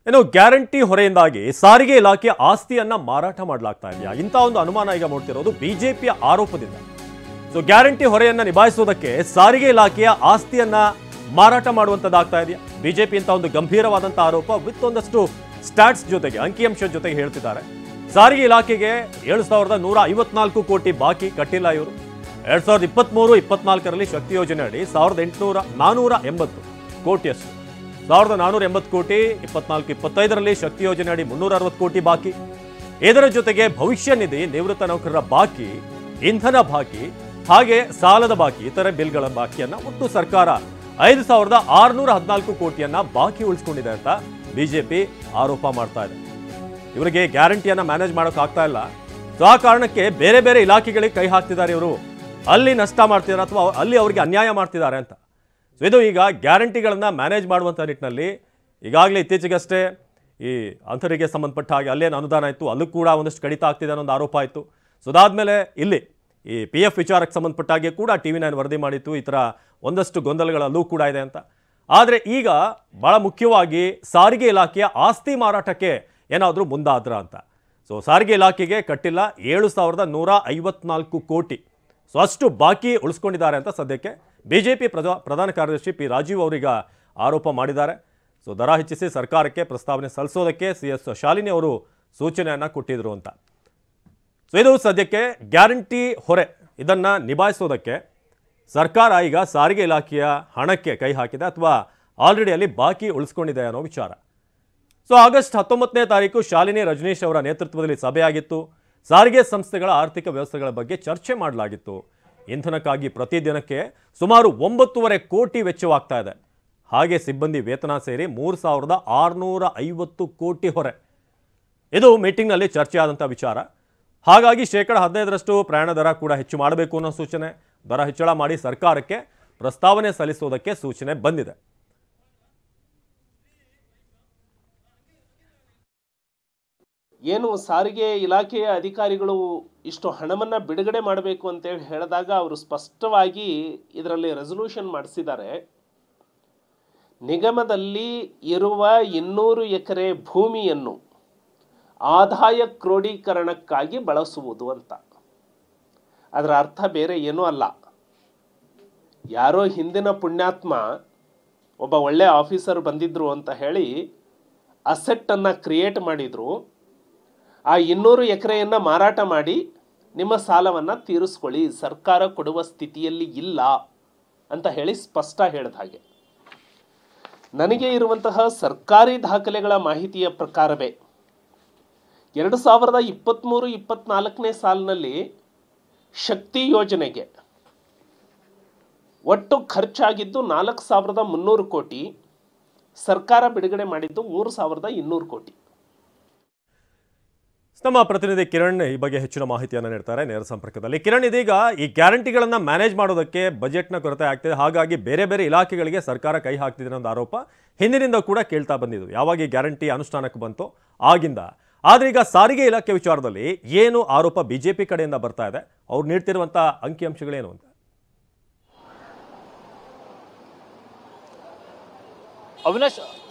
ಇನ್ನು ಗ್ಯಾರಂಟಿ ಹೊರೆಯಿಂದಾಗಿ ಸಾರಿಗೆ ಇಲಾಖೆ ಆಸ್ತಿಯನ್ನ ಮಾರಾಟ ಮಾಡಲಾಗ್ತಾ ಇದೆಯಾ ಇಂಥ ಒಂದು ಅನುಮಾನ ಈಗ ಮೂಡ್ತಿರೋದು ಬಿಜೆಪಿಯ ಆರೋಪದಿಂದ. ಸೊ ಗ್ಯಾರಂಟಿ ಹೊರೆಯನ್ನ ನಿಭಾಯಿಸುವುದಕ್ಕೆ ಸಾರಿಗೆ ಇಲಾಖೆಯ ಆಸ್ತಿಯನ್ನ ಮಾರಾಟ ಮಾಡುವಂತದ್ದಾಗ್ತಾ ಇದೆಯಾ? ಬಿಜೆಪಿ ಅಂತ ಒಂದು ಗಂಭೀರವಾದಂತಹ ಆರೋಪ ವಿತ್ ಒಂದಷ್ಟು ಸ್ಟಾಟ್ಸ್ ಜೊತೆಗೆ ಅಂಕಿಅಂಶ ಜೊತೆಗೆ ಹೇಳ್ತಿದ್ದಾರೆ. ಸಾರಿಗೆ ಇಲಾಖೆಗೆ 7,154 ಕೋಟಿ ಬಾಕಿ ಕಟ್ಟಿಲ್ಲ ಇವರು. 2023-24ರಲ್ಲಿ ಶಕ್ತಿ ಯೋಜನೆ ಅಡಿ 480 ಕೋಟಿಯಷ್ಟು 1480 ಕೋಟಿ, 24-25ರಲ್ಲಿ ಶಕ್ತಿ ಯೋಜನೆ ಅಡಿ 360 ಕೋಟಿ ಬಾಕಿ. ಇದರ ಜೊತೆಗೆ ಭವಿಷ್ಯ ನಿಧಿ, ನಿವೃತ್ತ ನೌಕರರ ಬಾಕಿ, ಇಂಧನ ಬಾಕಿ, ಹಾಗೆ ಸಾಲದ ಬಾಕಿ, ಇತರೆ ಬಿಲ್ಗಳ ಬಾಕಿಯನ್ನ ಒಟ್ಟು ಸರ್ಕಾರ 5,614 ಕೋಟಿಯನ್ನ ಬಾಕಿ ಉಳಿಸ್ಕೊಂಡಿದೆ ಅಂತ ಬಿಜೆಪಿ ಆರೋಪ ಮಾಡ್ತಾ ಇದೆ. ಇವರಿಗೆ ಗ್ಯಾರಂಟಿಯನ್ನ ಮ್ಯಾನೇಜ್ ಮಾಡೋಕೆ ಆಗ್ತಾ ಇಲ್ಲ. ಸೊ ಆ ಕಾರಣಕ್ಕೆ ಬೇರೆ ಬೇರೆ ಇಲಾಖೆಗಳಿಗೆ ಕೈ ಹಾಕ್ತಿದ್ದಾರೆ ಇವರು. ಅಲ್ಲಿ ನಷ್ಟ ಮಾಡ್ತಿದ್ದಾರೆ ಅಥವಾ ಅಲ್ಲಿ ಅವರಿಗೆ ಅನ್ಯಾಯ ಮಾಡ್ತಿದ್ದಾರೆ ಅಂತ. ಸೊ ಇದು ಈಗ ಗ್ಯಾರಂಟಿಗಳನ್ನ ಮ್ಯಾನೇಜ್ ಮಾಡುವಂಥ ನಿಟ್ಟಿನಲ್ಲಿ ಈಗಾಗಲೇ ಇತ್ತೀಚೆಗಷ್ಟೇ ಈ ಅಂಥವರಿಗೆ ಸಂಬಂಧಪಟ್ಟ ಹಾಗೆ ಅಲ್ಲೇನು ಅನುದಾನ ಇತ್ತು ಅಲ್ಲೂ ಕೂಡ ಒಂದಷ್ಟು ಕಡಿತ ಆಗ್ತಿದೆ ಅನ್ನೋ ಒಂದು ಆರೋಪ ಆಯಿತು. ಸೊ ಅದಾದಮೇಲೆ ಇಲ್ಲಿ ಈ PF ವಿಚಾರಕ್ಕೆ ಸಂಬಂಧಪಟ್ಟ ಹಾಗೆ ಕೂಡ TV9 ವರದಿ ಮಾಡಿತ್ತು. ಈ ಥರ ಒಂದಷ್ಟು ಗೊಂದಲಗಳಲ್ಲೂ ಕೂಡ ಇದೆ ಅಂತ. ಆದರೆ ಈಗ ಭಾಳ ಮುಖ್ಯವಾಗಿ ಸಾರಿಗೆ ಇಲಾಖೆಯ ಆಸ್ತಿ ಮಾರಾಟಕ್ಕೆ ಏನಾದರೂ ಮುಂದಾದ್ರ ಅಂತ. ಸೊ ಸಾರಿಗೆ ಇಲಾಖೆಗೆ ಕಟ್ಟಿಲ್ಲ 7,154 ಕೋಟಿ. ಸೊ ಅಷ್ಟು ಬಾಕಿ ಉಳಿಸ್ಕೊಂಡಿದ್ದಾರೆ ಅಂತ ಸದ್ಯಕ್ಕೆ ಬಿಜೆಪಿ ಪ್ರಧಾನ ಕಾರ್ಯದರ್ಶಿ P. ರಾಜೀವ್ ಅವರೀಗ ಆರೋಪ ಮಾಡಿದ್ದಾರೆ. ಸೊ ದರ ಹೆಚ್ಚಿಸಿ ಸರ್ಕಾರಕ್ಕೆ ಪ್ರಸ್ತಾವನೆ ಸಲ್ಲಿಸೋದಕ್ಕೆ CS ಶಾಲಿನಿ ಅವರು ಸೂಚನೆಯನ್ನು ಕೊಟ್ಟಿದ್ರು ಅಂತ. ಸೊ ಇದು ಸದ್ಯಕ್ಕೆ ಗ್ಯಾರಂಟಿ ಹೊರೆ ಇದನ್ನು ನಿಭಾಯಿಸೋದಕ್ಕೆ ಸರ್ಕಾರ ಈಗ ಸಾರಿಗೆ ಇಲಾಖೆಯ ಹಣಕ್ಕೆ ಕೈ ಹಾಕಿದೆ ಅಥವಾ ಆಲ್ರೆಡಿ ಅಲ್ಲಿ ಬಾಕಿ ಉಳಿಸ್ಕೊಂಡಿದೆ ಅನ್ನೋ ವಿಚಾರ. ಸೊ ಆಗಸ್ಟ್ 19ನೇ ತಾರೀಕು ಶಾಲಿನಿ ರಜನೀಶ್ ಅವರ ನೇತೃತ್ವದಲ್ಲಿ ಸಭೆಯಾಗಿತ್ತು. ಸಾರಿಗೆ ಸಂಸ್ಥೆಗಳ ಆರ್ಥಿಕ ವ್ಯವಸ್ಥೆಗಳ ಬಗ್ಗೆ ಚರ್ಚೆ ಮಾಡಲಾಗಿತ್ತು. ಇಂಧನಕ್ಕಾಗಿ ಪ್ರತಿದಿನಕ್ಕೆ ಸುಮಾರು 9.5 ಕೋಟಿ ವೆಚ್ಚವಾಗ್ತಾ ಇದೆ. ಹಾಗೆ ಸಿಬ್ಬಂದಿ ವೇತನ ಸೇರಿ 3,650 ಕೋಟಿ ಹೊರೆ. ಇದು ಮೀಟಿಂಗ್ನಲ್ಲಿ ಚರ್ಚೆ ಆದಂಥ ವಿಚಾರ. ಹಾಗಾಗಿ 15% ಪ್ರಯಾಣ ದರ ಕೂಡ ಹೆಚ್ಚು ಮಾಡಬೇಕು ಅನ್ನೋ ಸೂಚನೆ, ದರ ಹೆಚ್ಚಳ ಮಾಡಿ ಸರ್ಕಾರಕ್ಕೆ ಪ್ರಸ್ತಾವನೆ ಸಲ್ಲಿಸುವುದಕ್ಕೆ ಸೂಚನೆ ಬಂದಿದೆ. ಏನು ಸಾರಿಗೆ ಇಲಾಖೆಯ ಅಧಿಕಾರಿಗಳು ಇಷ್ಟು ಹಣವನ್ನು ಬಿಡುಗಡೆ ಮಾಡಬೇಕು ಅಂತೇಳಿ ಹೇಳಿದಾಗ ಅವರು ಸ್ಪಷ್ಟವಾಗಿ ಇದರಲ್ಲಿ ರೆಸಲ್ಯೂಷನ್ ಮಾಡಿಸಿದ್ದಾರೆ. ನಿಗಮದಲ್ಲಿ ಇರುವ 200 ಎಕರೆ ಭೂಮಿಯನ್ನು ಆದಾಯ ಕ್ರೋಢೀಕರಣಕ್ಕಾಗಿ ಬಳಸುವುದು ಅಂತ. ಅದರ ಅರ್ಥ ಬೇರೆ ಏನೂ ಅಲ್ಲ. ಯಾರೋ ಹಿಂದಿನ ಪುಣ್ಯಾತ್ಮ ಒಬ್ಬ ಒಳ್ಳೆ ಆಫೀಸರ್ ಬಂದಿದ್ರು ಅಂತ ಹೇಳಿ ಅಸೆಟ್ಟನ್ನು ಕ್ರಿಯೇಟ್ ಮಾಡಿದರು. ಆ 200 ಎಕರೆಯನ್ನು ಮಾರಾಟ ಮಾಡಿ ನಿಮ್ಮ ಸಾಲವನ್ನು ತೀರಿಸ್ಕೊಳ್ಳಿ, ಸರ್ಕಾರ ಕೊಡುವ ಸ್ಥಿತಿಯಲ್ಲಿ ಇಲ್ಲ ಅಂತ ಹೇಳಿ ಸ್ಪಷ್ಟ ಹೇಳಿದ ಹಾಗೆ. ನನಗೆ ಇರುವಂತಹ ಸರ್ಕಾರಿ ದಾಖಲೆಗಳ ಮಾಹಿತಿಯ ಪ್ರಕಾರವೇ 2023-24ನೇ ಸಾಲಿನಲ್ಲಿ ಶಕ್ತಿ ಯೋಜನೆಗೆ ಒಟ್ಟು ಖರ್ಚಾಗಿದ್ದು 4,300 ಕೋಟಿ, ಸರ್ಕಾರ ಬಿಡುಗಡೆ ಮಾಡಿದ್ದು 3,200 ಕೋಟಿ. ನಮ್ಮ ಪ್ರತಿನಿಧಿ ಕಿರಣ್ ಈ ಬಗ್ಗೆ ಹೆಚ್ಚಿನ ಮಾಹಿತಿಯನ್ನು ನೀಡ್ತಾರೆ ನೇರ ಸಂಪರ್ಕದಲ್ಲಿ. ಕಿರಣ್, ಇದೀಗ ಈ ಗ್ಯಾರಂಟಿಗಳನ್ನು ಮ್ಯಾನೇಜ್ ಮಾಡೋದಕ್ಕೆ ಬಜೆಟ್ನ ಕೊರತೆ ಆಗ್ತಿದೆ, ಹಾಗಾಗಿ ಬೇರೆ ಬೇರೆ ಇಲಾಖೆಗಳಿಗೆ ಸರ್ಕಾರ ಕೈ ಹಾಕ್ತಿದೆ ಅನ್ನೋ ಆರೋಪ ಹಿಂದಿನಿಂದ ಕೂಡ ಕೇಳ್ತಾ ಬಂದಿದ್ದು, ಯಾವಾಗ ಈ ಗ್ಯಾರಂಟಿ ಅನುಷ್ಠಾನಕ್ಕೆ ಬಂತು ಆಗಿಂದ. ಆದರೆ ಈಗ ಸಾರಿಗೆ ಇಲಾಖೆ ವಿಚಾರದಲ್ಲಿ ಏನು ಆರೋಪ ಬಿಜೆಪಿ ಕಡೆಯಿಂದ ಬರ್ತಾ ಇದೆ, ಅವ್ರು ನೀಡ್ತಿರುವಂಥ ಅಂಕಿಅಂಶಗಳೇನು ಅಂತ? ಅವಿನಾಶ್,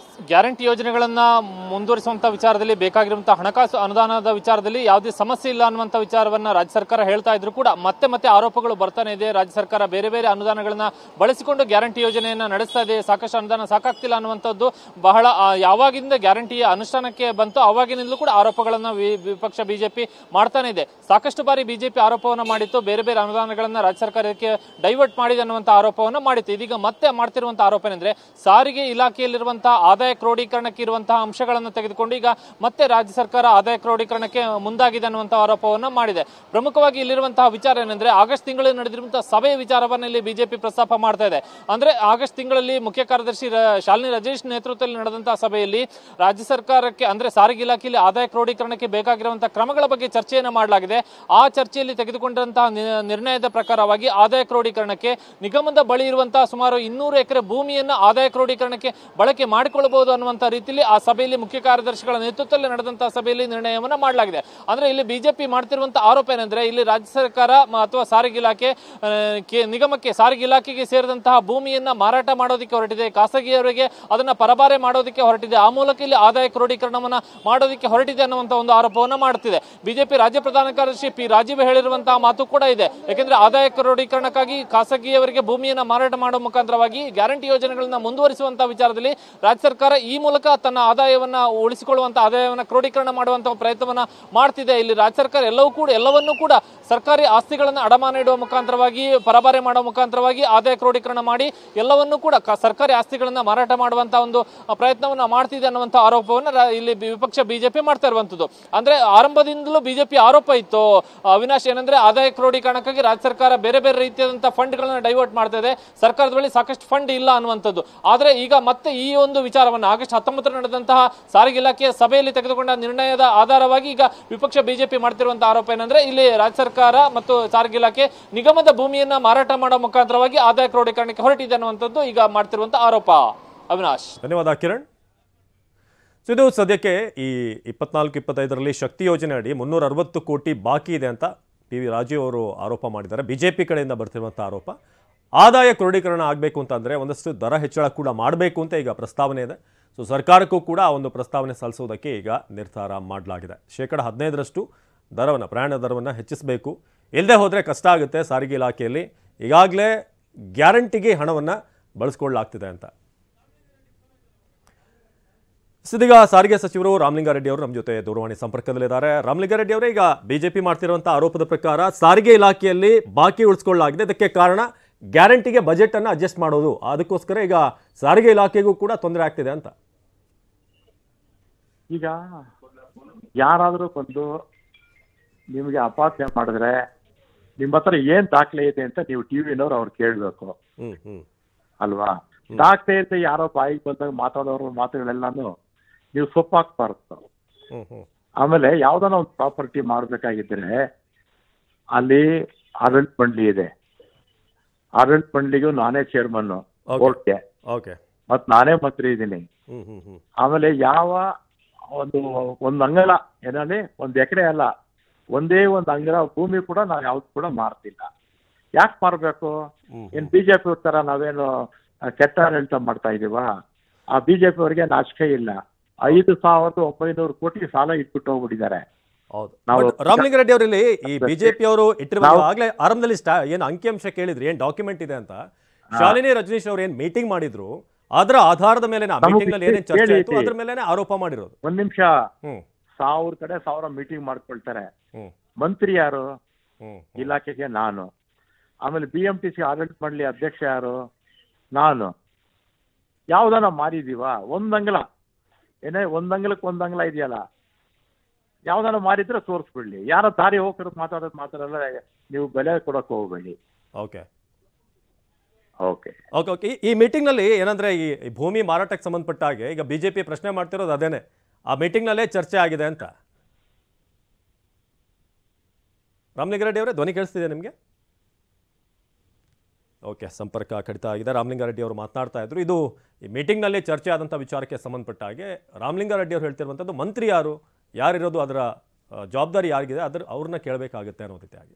ಗ್ಯಾರಂಟಿ ಯೋಜನೆಗಳನ್ನು ಮುಂದುವರಿಸುವಂಥ ವಿಚಾರದಲ್ಲಿ ಬೇಕಾಗಿರುವಂಥ ಹಣಕಾಸು ಅನುದಾನದ ವಿಚಾರದಲ್ಲಿ ಯಾವುದೇ ಸಮಸ್ಯೆ ಇಲ್ಲ ಅನ್ನುವಂಥ ವಿಚಾರವನ್ನು ರಾಜ್ಯ ಸರ್ಕಾರ ಹೇಳ್ತಾ ಇದ್ರು ಕೂಡ ಮತ್ತೆ ಮತ್ತೆ ಆರೋಪಗಳು ಬರ್ತಾನೆ ಇದೆ. ರಾಜ್ಯ ಸರ್ಕಾರ ಬೇರೆ ಬೇರೆ ಅನುದಾನಗಳನ್ನ ಬಳಸಿಕೊಂಡು ಗ್ಯಾರಂಟಿ ಯೋಜನೆಯನ್ನು ನಡೆಸ್ತಾ ಇದೆ, ಸಾಕಷ್ಟು ಅನುದಾನ ಸಾಕಾಗ್ತಿಲ್ಲ ಅನ್ನುವಂಥದ್ದು ಬಹಳ ಯಾವಾಗಿಂದ ಗ್ಯಾರಂಟಿಯ ಅನುಷ್ಠಾನಕ್ಕೆ ಬಂತು ಆವಾಗಿನಿಂದಲೂ ಕೂಡ ಆರೋಪಗಳನ್ನು ವಿಪಕ್ಷ ಬಿಜೆಪಿ ಮಾಡ್ತಾನೆ ಇದೆ. ಸಾಕಷ್ಟು ಬಾರಿ ಬಿಜೆಪಿ ಆರೋಪವನ್ನು ಮಾಡಿತ್ತು, ಬೇರೆ ಬೇರೆ ಅನುದಾನಗಳನ್ನು ರಾಜ್ಯ ಸರ್ಕಾರಕ್ಕೆ ಡೈವರ್ಟ್ ಮಾಡಿದೆ ಅನ್ನುವಂಥ ಆರೋಪವನ್ನು ಮಾಡಿತ್ತು. ಇದೀಗ ಮತ್ತೆ ಮಾಡ್ತಿರುವಂಥ ಆರೋಪ ಏನಂದ್ರೆ ಸಾರಿಗೆ ಇಲಾಖೆಯಲ್ಲಿರುವಂತಹ ಆದಾಯ ಕ್ರೋಢೀಕರಣಕ್ಕೆ ಇರುವಂತಹ ಅಂಶಗಳನ್ನು ತೆಗೆದುಕೊಂಡು ಈಗ ಮತ್ತೆ ರಾಜ್ಯ ಸರ್ಕಾರ ಆದಾಯ ಕ್ರೋಢೀಕರಣಕ್ಕೆ ಮುಂದಾಗಿದೆ ಅನ್ನುವಂತಹ ಆರೋಪವನ್ನು ಮಾಡಿದೆ. ಪ್ರಮುಖವಾಗಿ ಇಲ್ಲಿರುವಂತಹ ವಿಚಾರ ಏನಂದ್ರೆ ಆಗಸ್ಟ್ ತಿಂಗಳಲ್ಲಿ ನಡೆದಿರುವಂತಹ ಸಭೆಯ ವಿಚಾರವನ್ನು ಇಲ್ಲಿ ಬಿಜೆಪಿ ಪ್ರಸ್ತಾಪ ಮಾಡ್ತಾ ಇದೆ. ಅಂದ್ರೆ ಆಗಸ್ಟ್ ತಿಂಗಳಲ್ಲಿ ಮುಖ್ಯ ಕಾರ್ಯದರ್ಶಿ ಶಾಲಿನಿ ರಜನೀಶ್ ನೇತೃತ್ವದಲ್ಲಿ ನಡೆದಂತಹ ಸಭೆಯಲ್ಲಿ ರಾಜ್ಯ ಸರ್ಕಾರಕ್ಕೆ ಅಂದ್ರೆ ಸಾರಿಗೆ ಇಲಾಖೆಯಲ್ಲಿ ಆದಾಯ ಕ್ರೋಢೀಕರಣಕ್ಕೆ ಬೇಕಾಗಿರುವಂತಹ ಕ್ರಮಗಳ ಬಗ್ಗೆ ಚರ್ಚೆಯನ್ನು ಮಾಡಲಾಗಿದೆ. ಆ ಚರ್ಚೆಯಲ್ಲಿ ತೆಗೆದುಕೊಂಡಂತಹ ನಿರ್ಣಯದ ಪ್ರಕಾರವಾಗಿ ಆದಾಯ ಕ್ರೋಢೀಕರಣಕ್ಕೆ ನಿಗಮದ ಬಳಿ ಇರುವಂತಹ ಸುಮಾರು 200 ಎಕರೆ ಭೂಮಿಯನ್ನು ಆದಾಯ ಕ್ರೋಢೀಕರಣಕ್ಕೆ ಬಳಕೆ ಮಾಡಿಕೊಳ್ಳಬಹುದು ಮಾಡಬಹುದು ಅನ್ನುವಂತ ರೀತಿಯಲ್ಲಿ ಆ ಸಭೆಯಲ್ಲಿ ಮುಖ್ಯ ಕಾರ್ಯದರ್ಶಿಗಳ ನೇತೃತ್ವದಲ್ಲಿ ನಡೆದಂತಹ ಸಭೆಯಲ್ಲಿ ನಿರ್ಣಯವನ್ನ ಮಾಡಲಾಗಿದೆ. ಅಂದ್ರೆ ಇಲ್ಲಿ ಬಿಜೆಪಿ ಮಾಡ್ತಿರುವಂತಹ ಆರೋಪ ಏನಂದ್ರೆ ಇಲ್ಲಿ ರಾಜ್ಯ ಸರ್ಕಾರ ಅಥವಾ ಸಾರಿಗೆ ಇಲಾಖೆ ನಿಗಮಕ್ಕೆ ಸಾರಿಗೆ ಇಲಾಖೆಗೆ ಸೇರಿದಂತಹ ಭೂಮಿಯನ್ನ ಮಾರಾಟ ಮಾಡೋದಕ್ಕೆ ಹೊರಟಿದೆ, ಖಾಸಗಿಯವರಿಗೆ ಅದನ್ನ ಪರಭಾರೆ ಮಾಡೋದಕ್ಕೆ ಹೊರಟಿದೆ, ಆ ಮೂಲಕ ಇಲ್ಲಿ ಆದಾಯ ಕ್ರೋಢೀಕರಣವನ್ನ ಮಾಡೋದಕ್ಕೆ ಹೊರಟಿದೆ ಅನ್ನುವಂತ ಒಂದು ಆರೋಪವನ್ನ ಮಾಡುತ್ತಿದೆ. ಬಿಜೆಪಿ ರಾಜ್ಯ ಪ್ರಧಾನ ಕಾರ್ಯದರ್ಶಿ ಪಿ ರಾಜೀವ್ ಹೇಳಿರುವಂತಹ ಮಾತು ಕೂಡ ಇದೆ. ಯಾಕೆಂದ್ರೆ ಆದಾಯ ಕ್ರೋಢೀಕರಣಕ್ಕಾಗಿ ಖಾಸಗಿಯವರಿಗೆ ಭೂಮಿಯನ್ನ ಮಾರಾಟ ಮಾಡುವ ಮುಖಾಂತರವಾಗಿ ಗ್ಯಾರಂಟಿ ಯೋಜನೆಗಳನ್ನ ಮುಂದುವರಿಸುವಂತಹ ವಿಚಾರದಲ್ಲಿ ರಾಜ್ಯ ಸರ್ಕಾರ ಈ ಮೂಲಕ ತನ್ನ ಆದಾಯವನ್ನ ಉಳಿಸಿಕೊಳ್ಳುವಂತ ಆದಾಯವನ್ನ ಕ್ರೋಢೀಕರಣ ಮಾಡುವಂತಹ ಪ್ರಯತ್ನವನ್ನ ಮಾಡ್ತಿದೆ. ಇಲ್ಲಿ ರಾಜ್ಯ ಸರ್ಕಾರ ಎಲ್ಲವನ್ನೂ ಕೂಡ ಸರ್ಕಾರಿ ಆಸ್ತಿಗಳನ್ನು ಅಡಮಾನ ಇಡುವ ಮುಖಾಂತರವಾಗಿ ಪರಭಾರೆ ಮಾಡುವ ಮುಖಾಂತರವಾಗಿ ಆದಾಯ ಕ್ರೋಢೀಕರಣ ಮಾಡಿ ಎಲ್ಲವನ್ನೂ ಕೂಡ ಸರ್ಕಾರಿ ಆಸ್ತಿಗಳನ್ನ ಮಾರಾಟ ಮಾಡುವಂತಹ ಒಂದು ಪ್ರಯತ್ನವನ್ನ ಮಾಡ್ತಿದೆ ಅನ್ನುವಂಥ ಆರೋಪವನ್ನ ಇಲ್ಲಿ ವಿಪಕ್ಷ ಬಿಜೆಪಿ ಮಾಡ್ತಾ ಇರುವಂತದ್ದು. ಅಂದ್ರೆ ಆರಂಭದಿಂದಲೂ ಬಿಜೆಪಿ ಆರೋಪ ಇತ್ತು ಅವಿನಾಶ್, ಏನಂದ್ರೆ ಆದಾಯ ಕ್ರೋಢೀಕರಣಕ್ಕಾಗಿ ರಾಜ್ಯ ಸರ್ಕಾರ ಬೇರೆ ಬೇರೆ ರೀತಿಯಾದಂತಹ ಫಂಡ್ ಗಳನ್ನ ಡೈವರ್ಟ್ ಮಾಡ್ತಾ ಇದೆ, ಸರ್ಕಾರದ ಬಳಿ ಸಾಕಷ್ಟು ಫಂಡ್ ಇಲ್ಲ ಅನ್ನುವಂಥದ್ದು. ಆದ್ರೆ ಈಗ ಮತ್ತೆ ಈ ಒಂದು ವಿಚಾರವನ್ನು ಆಗಸ್ಟ್ 19 ನಡೆದಂತಹ ಸಾರಿಗೆ ಇಲಾಖೆಯ ಸಭೆಯಲ್ಲಿ ತೆಗೆದುಕೊಂಡ ನಿರ್ಣಯದ ಆಧಾರವಾಗಿ ಈಗ ವಿಪಕ್ಷ ಬಿಜೆಪಿ ಮಾಡ್ತಿರುವಂತಹ ಆರೋಪ ಏನಂದ್ರೆ ಇಲ್ಲಿ ರಾಜ್ಯ ಸರ್ಕಾರ ಮತ್ತು ಸಾರಿಗೆ ಇಲಾಖೆ ನಿಗಮದ ಭೂಮಿಯನ್ನ ಮಾರಾಟ ಮಾಡುವ ಮುಖಾಂತರವಾಗಿ ಆದಾಯ ಕ್ರೋಢೀಕರಣಕ್ಕೆ ಹೊರಟಿದೆ ಅನ್ನುವಂಥದ್ದು ಈಗ ಮಾಡ್ತಿರುವಂತಹ ಆರೋಪ. ಅವಿನಾಶ್, ಧನ್ಯವಾದ ಕಿರಣ್. ಇದು ಸದ್ಯಕ್ಕೆ ಈ 24-25ರಲ್ಲಿ ಶಕ್ತಿ ಯೋಜನೆ ಅಡಿ 360 ಕೋಟಿ ಬಾಕಿ ಇದೆ ಅಂತ ಟಿ ವಿ ರಾಜೀವ್ ಅವರು ಆರೋಪ ಮಾಡಿದ್ದಾರೆ. ಬಿಜೆಪಿ ಕಡೆಯಿಂದ ಬರ್ತಿರುವಂಥ ಆರೋಪ. ಆದಾಯ ಕ್ರೋಢೀಕರಣ ಆಗಬೇಕು ಅಂತಂದರೆ ಒಂದಷ್ಟು ದರ ಹೆಚ್ಚಳ ಕೂಡ ಮಾಡಬೇಕು ಅಂತ ಈಗ ಪ್ರಸ್ತಾವನೆ ಇದೆ. ಸೊ ಸರ್ಕಾರಕ್ಕೂ ಕೂಡ ಆ ಒಂದು ಪ್ರಸ್ತಾವನೆ ಸಲ್ಲಿಸೋದಕ್ಕೆ ಈಗ ನಿರ್ಧಾರ ಮಾಡಲಾಗಿದೆ. 15% ದರವನ್ನು, ಪ್ರಯಾಣ ದರವನ್ನು ಹೆಚ್ಚಿಸಬೇಕು. ಇಲ್ಲದೆ ಹೋದರೆ ಕಷ್ಟ ಆಗುತ್ತೆ ಸಾರಿಗೆ ಇಲಾಖೆಯಲ್ಲಿ. ಈಗಾಗಲೇ ಗ್ಯಾರಂಟಿಗೆ ಹಣವನ್ನು ಬಳಸ್ಕೊಳ್ಳಲಾಗ್ತಿದೆ ಅಂತ. ಇದೀಗ ಸಾರಿಗೆ ಸಚಿವರು ರಾಮಲಿಂಗಾರೆಡ್ಡಿ ಅವರು ನಮ್ಮ ಜೊತೆ ದೂರವಾಣಿ ಸಂಪರ್ಕದಲ್ಲಿದ್ದಾರೆ. ರಾಮಲಿಂಗಾರೆಡ್ಡಿ ಅವರೇ, ಈಗ ಬಿಜೆಪಿ ಮಾಡ್ತಿರುವಂಥ ಆರೋಪದ ಪ್ರಕಾರ ಸಾರಿಗೆ ಇಲಾಖೆಯಲ್ಲಿ ಬಾಕಿ ಉಳಿಸ್ಕೊಳ್ಳಲಾಗಿದೆ. ಇದಕ್ಕೆ ಕಾರಣ ಗ್ಯಾರಂಟಿಗೆ ಬಜೆಟ್ ಅನ್ನು ಅಡ್ಜಸ್ಟ್ ಮಾಡೋದು. ಅದಕ್ಕೋಸ್ಕರ ಈಗ ಸಾರಿಗೆ ಇಲಾಖೆಗೂ ಕೂಡ ತೊಂದರೆ ಆಗ್ತಿದೆ ಅಂತ. ಈಗ ಯಾರಾದರೂ ಬಂದು ನಿಮಗೆ ಅಪಾರ್ಥ ಮಾಡಿದ್ರೆ ನಿಮ್ಮ ಹತ್ರ ಏನ್ ದಾಖಲೆ ಇದೆ ಅಂತ ನೀವು ಟಿವಿನವ್ರು ಅವ್ರು ಕೇಳಬೇಕು ಅಲ್ವಾ? ದಾಖಲೆ ಅಂತ ಯಾರೋ ಬಾಯಿಗೆ ಬಂದಾಗ ಮಾತಾಡೋರು ಮಾತುಗಳೆಲ್ಲಾನು ನೀವು ಸೊಪ್ಪಾಕ್ಬಾರ್ದು. ಆಮೇಲೆ ಯಾವ್ದಾನ ಒಂದು ಪ್ರಾಪರ್ಟಿ ಮಾಡ್ಬೇಕಾಗಿದ್ರೆ ಅಲ್ಲಿ ಆಡಳಿತ ಮಂಡಳಿ ಇದೆ. ಆಡಳಿತ ಮಂಡಳಿಗೂ ನಾನೇ ಚೇರ್ಮನ್ ಬೋರ್ಡ್ಗೆ, ಮತ್ ನಾನೇ ಮಂತ್ರಿ ಇದ್ದೀನಿ. ಆಮೇಲೆ ಯಾವ ಒಂದ್ ಅಂಗಲ ಏನಲ್ಲಿ 1 ಎಕರೆ ಅಲ್ಲ, ಒಂದೇ ಒಂದು ಅಂಗಲ ಭೂಮಿ ಕೂಡ ನಾವು ಯಾವ್ದು ಕೂಡ ಮಾರ್ತಿಲ್ಲ. ಯಾಕೆ ಮಾರ್ಬೇಕು? ಏನ್ ಬಿಜೆಪಿ ತರ ನಾವೇನು ಕೆಟ್ಟ ಆಡಳಿತ ಮಾಡ್ತಾ ಇದೀವ? ಆ ಬಿಜೆಪಿ ಅವರಿಗೆ ನಾಚಿಕೆ ಇಲ್ಲ. 5,900 ಕೋಟಿ ಸಾಲ ಇಟ್ಬಿಟ್ಟು ಹೋಗ್ಬಿಟ್ಟಿದ್ದಾರೆ. ರಾಮಲಿಂಗಾರೆಡ್ಡಿ ಅವರಲ್ಲಿ ಈ ಬಿಜೆಪಿ ಅವರು ಇಟ್ಟಿರುವ ಆಗ್ಲೇ ಆರಂಭದಲ್ಲಿ ಏನು ಅಂಕಿಅಂಶ ಕೇಳಿದ್ರಿ, ಏನ್ ಡಾಕ್ಯುಮೆಂಟ್ ಇದೆ ಅಂತ, ಶಾಲಿನಿ ರಜನೀಶ್ ಅವ್ರು ಏನ್ ಮೀಟಿಂಗ್ ಮಾಡಿದ್ರು ಅದರ ಆಧಾರದ ಮೇಲೆ ಮೀಟಿಂಗ್ ನಲ್ಲಿ ಏನೇನು ಚರ್ಚೆ ಆಯ್ತು ಅದ್ರ ಮೇಲೆ ಆರೋಪ ಮಾಡಿರೋದು. ಒಂದ್ ನಿಮಿಷ, 1000 ಕಡೆ 1000 ಮೀಟಿಂಗ್ ಮಾಡ್ಕೊಳ್ತಾರೆ. ಮಂತ್ರಿ ಯಾರು? ಇಲಾಖೆಗೆ ನಾನು. ಆಮೇಲೆ BMTC ಆಡಳಿತ ಮಂಡಳಿ ಅಧ್ಯಕ್ಷ ಯಾರು? ನಾನು. ಯಾವ್ದಾನ ಮಾರಿದೀವ? ಒಂದಂಗಲ ಏನೇ ಒಂದಂಗಲಕ್ಕೆ ಒಂದಂಗಲ ಇದೆಯಲ್ಲ, ಯಾವ್ದಾನ ಮಾರಿದ್ರೆ ತೋರಿಸ್ಬಿಡ್ಲಿ. ಯಾರ ದಾರಿ ಹೋಗ್ತಾರೆ ಮಾತಾಡಲ್ಲ, ನೀವು ಬೆಲೆ ಕೊಡಕ್ ಹೋಗ್ಬೇಡಿ. ಓಕೆ ಓಕೆ ಓಕೆ ಓಕೆ ಈ ಮೀಟಿಂಗ್ ನಲ್ಲಿ ಏನಂದ್ರೆ ಈ ಭೂಮಿ ಮಾರಾಟಕ್ಕೆ ಸಂಬಂಧಪಟ್ಟ ಹಾಗೆ ಈಗ ಬಿಜೆಪಿ ಪ್ರಶ್ನೆ ಮಾಡ್ತಿರೋದು ಅದೇನೆ, ಆ ಮೀಟಿಂಗ್ ನಲ್ಲೇ ಚರ್ಚೆ ಆಗಿದೆ ಅಂತ. ರಾಮಲಿಂಗಾರೆಡ್ಡಿ ಅವರೇ, ಧ್ವನಿ ಕೇಳಿಸ್ತಿದೆ ನಿಮಗೆ? ಓಕೆ, ಸಂಪರ್ಕ ಕಡಿತ ಆಗಿದೆ. ರಾಮಲಿಂಗಾರೆಡ್ಡಿ ಅವರು ಮಾತನಾಡ್ತಾ ಇದ್ರು. ಇದು ಈ ಮೀಟಿಂಗ್ನಲ್ಲಿ ಚರ್ಚೆ ಆದಂಥ ವಿಚಾರಕ್ಕೆ ಸಂಬಂಧಪಟ್ಟ ಹಾಗೆ ರಾಮಲಿಂಗಾರೆಡ್ಡಿ ಅವರು ಹೇಳ್ತಿರುವಂಥದ್ದು ಮಂತ್ರಿ ಯಾರಿರೋದು, ಅದರ ಜವಾಬ್ದಾರಿ ಯಾರಿಗಿದೆ, ಅವ್ರನ್ನ ಕೇಳಬೇಕಾಗುತ್ತೆ ಅನ್ನೋ ರೀತಿಯಾಗಿ.